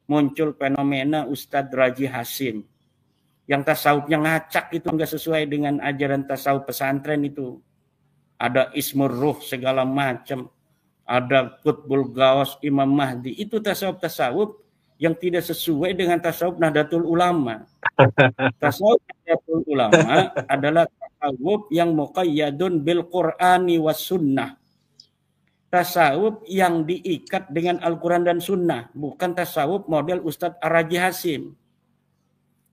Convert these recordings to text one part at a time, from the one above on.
muncul fenomena Ustadz Raji Hasim yang tasawufnya ngacak, itu nggak sesuai dengan ajaran tasawuf pesantren. Itu ada Ismur Ruh segala macam, ada Qutbul Gawas, Imam Mahdi. Itu tasawuf yang tidak sesuai dengan tasawuf Nahdlatul Ulama. Tasawuf Nahdlatul Ulama adalah tasawuf yang muqayyadun bil Qur'ani was sunnah. Tasawuf yang diikat dengan Al-Quran dan Sunnah, bukan tasawuf model Ustadz Ar-Raji Hasim.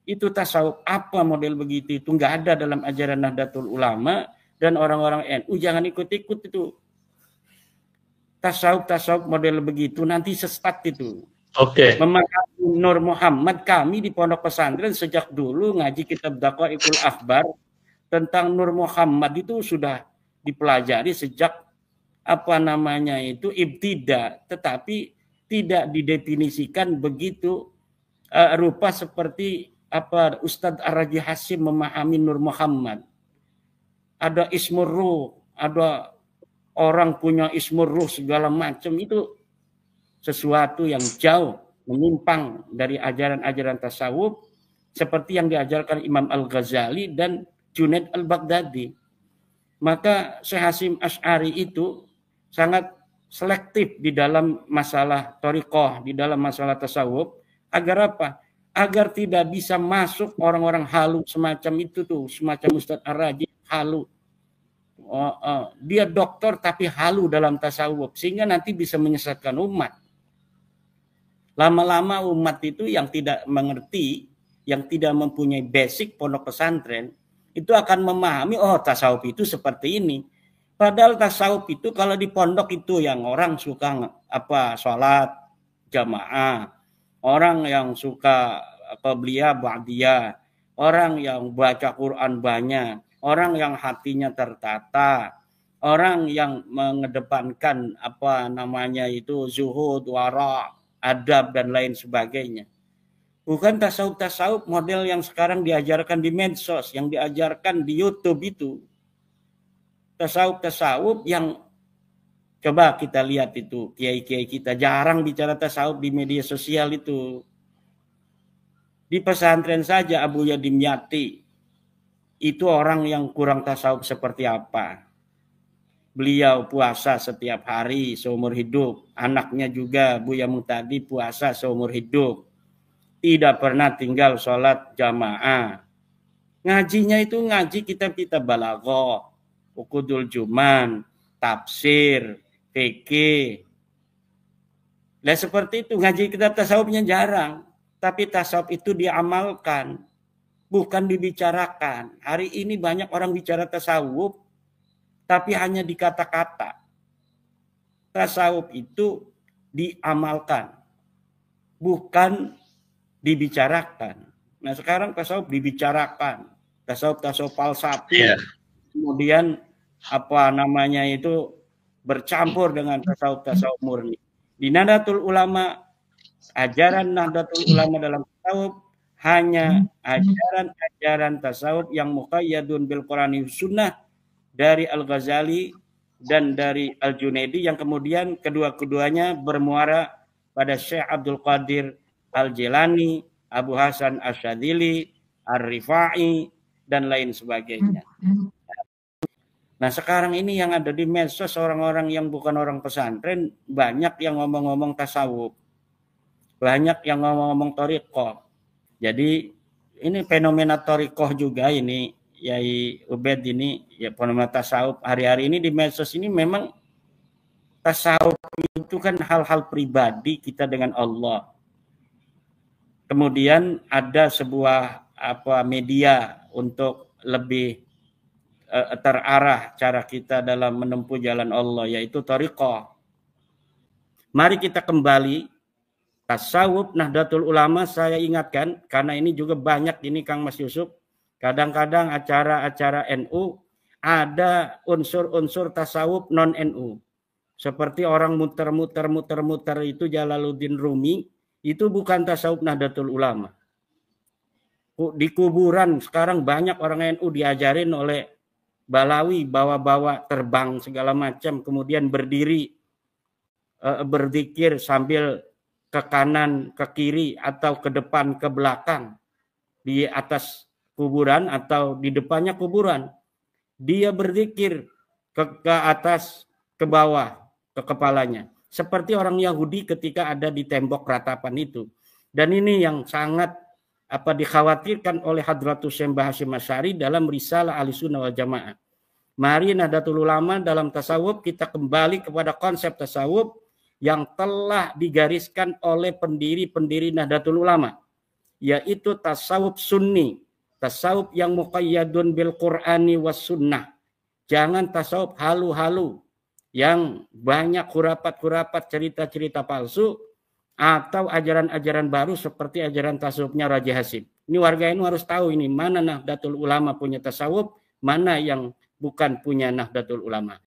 Itu tasawuf apa model begitu? Itu nggak ada dalam ajaran Nahdlatul Ulama, dan orang-orang NU jangan ikut-ikut itu. Tasawuf model begitu nanti sesat itu. Oke. Memahami Nur Muhammad, kami di pondok pesantren sejak dulu ngaji kitab Daqaiqul Akhbar tentang Nur Muhammad itu sudah dipelajari sejak ibtida, tetapi tidak didefinisikan begitu rupa seperti Ustadz Ar-Raji Hasim memahami Nur Muhammad. Ada Ismur Ruh, ada orang punya Ismur Ruh segala macam. Itu sesuatu yang jauh menyimpang dari ajaran-ajaran tasawuf seperti yang diajarkan Imam Al-Ghazali dan Junaid Al-Baghdadi. Maka Syekh Hasim Asy'ari itu sangat selektif di dalam masalah thariqah, di dalam masalah tasawuf. Agar apa? Agar tidak bisa masuk orang-orang halu semacam itu tuh, semacam Ustadz Ar-Raji halu. Dia dokter tapi halu dalam tasawuf, sehingga nanti bisa menyesatkan umat. Lama-lama umat itu yang tidak mengerti, yang tidak mempunyai basic pondok pesantren, itu akan memahami, oh tasawuf itu seperti ini. Padahal tasawuf itu kalau di pondok itu yang orang suka sholat jamaah, orang yang suka qabliyah ba'diyah, orang yang baca Quran banyak, orang yang hatinya tertata, orang yang mengedepankan zuhud, wara, adab dan lain sebagainya. Bukan tasawuf model yang sekarang diajarkan di medsos, yang diajarkan di YouTube itu. Tasawuf yang coba kita lihat itu, kiai-kiai kita jarang bicara tasawuf di media sosial itu. Di pesantren saja Abu Yadim Yati itu orang yang kurang tasawuf seperti apa. Beliau puasa setiap hari seumur hidup. Anaknya juga Buya Muhtadi puasa seumur hidup. Tidak pernah tinggal sholat jamaah. Ngajinya itu ngaji kitab-kitab balaghah, Uqudul Juman, tafsir, fikih. Nah seperti itu, ngaji kitab tasawufnya jarang. Tapi tasawuf itu diamalkan, bukan dibicarakan. Hari ini banyak orang bicara tasawuf, tapi hanya di kata-kata. Tasawuf itu diamalkan, bukan dibicarakan. Nah sekarang tasawuf dibicarakan, tasawuf falsafi, kemudian bercampur dengan tasawuf murni. Di Nahdlatul Ulama, ajaran Nahdlatul Ulama dalam tasawuf hanya ajaran tasawuf yang muqayyadun bil Qur'ani sunnah dari Al-Ghazali dan dari Al-Junaidi, yang kemudian kedua-keduanya bermuara pada Syekh Abdul Qadir Al-Jilani, Abu Hasan Asyadzili, Ar-Rifai, dan lain sebagainya. Nah sekarang ini yang ada di medsos, orang-orang yang bukan orang pesantren banyak yang ngomong-ngomong tasawuf, banyak yang ngomong-ngomong thariqah. Jadi ini fenomena thariqah juga ini, Yai Ubed ini, ya fenomena tasawuf hari-hari ini di medsos ini. Memang tasawuf itu kan hal-hal pribadi kita dengan Allah. Kemudian ada sebuah media untuk lebih terarah cara kita dalam menempuh jalan Allah, yaitu thariqah. Mari kita kembali tasawuf Nahdlatul Ulama. Saya ingatkan karena ini juga banyak ini Kang Mas Yusuf, kadang-kadang acara-acara NU ada unsur-unsur tasawuf non NU. Seperti orang muter-muter itu Jalaluddin Rumi, itu bukan tasawuf Nahdlatul Ulama. Di kuburan sekarang banyak orang NU diajarin oleh Balawi, bawa-bawa terbang segala macam, kemudian berdiri berzikir sambil ke kanan, ke kiri, atau ke depan, ke belakang, di atas kuburan atau di depannya kuburan. Dia berzikir ke atas, ke bawah, ke kepalanya. Seperti orang Yahudi ketika ada di tembok ratapan itu. Dan ini yang sangat dikhawatirkan oleh Hadratus Syekh Hasyim Asy'ari dalam Risalah Ahlussunnah wal Jamaah. Mari Nahdlatul Ulama dalam tasawuf kita kembali kepada konsep tasawuf yang telah digariskan oleh pendiri-pendiri Nahdlatul Ulama, yaitu tasawuf sunni, tasawuf yang muqayyadun bil Qur'ani was sunnah. Jangan tasawuf halu-halu yang banyak khurafat-khurafat, cerita-cerita palsu, atau ajaran-ajaran baru seperti ajaran tasawufnya Raja Hasyim. Ini warga NU harus tahu ini mana Nahdlatul Ulama punya tasawuf, mana yang bukan punya Nahdlatul Ulama.